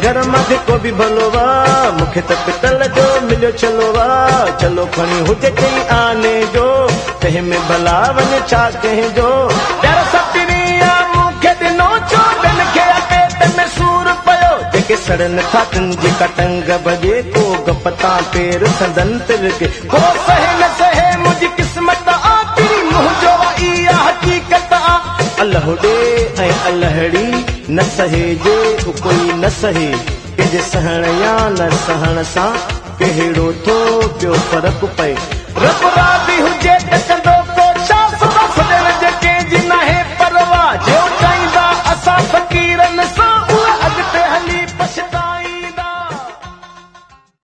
घर माथे को भी भलो वा मुखे त पितल जो मिलियो चलो वा चलो खणी हुजे कई आने जो तह में भला वने छा कहे जो प्यार सतरिया मुखे दिनो चो दिन के पेट में सूर पयो जेके सड़न थाकन जी कटंग बजे को गपता पेर संदन तिर के हो सहे न सहे मुझी किस्मत आ तेरी मुंह जो इया हकीकत आ अल्लाह दे ऐ अल्लाहड़ी न सहे जे कोई न सहे के जे सहण या न सहण सा केड़ो तो पियो फर्क पए रब राज़ी हुजे त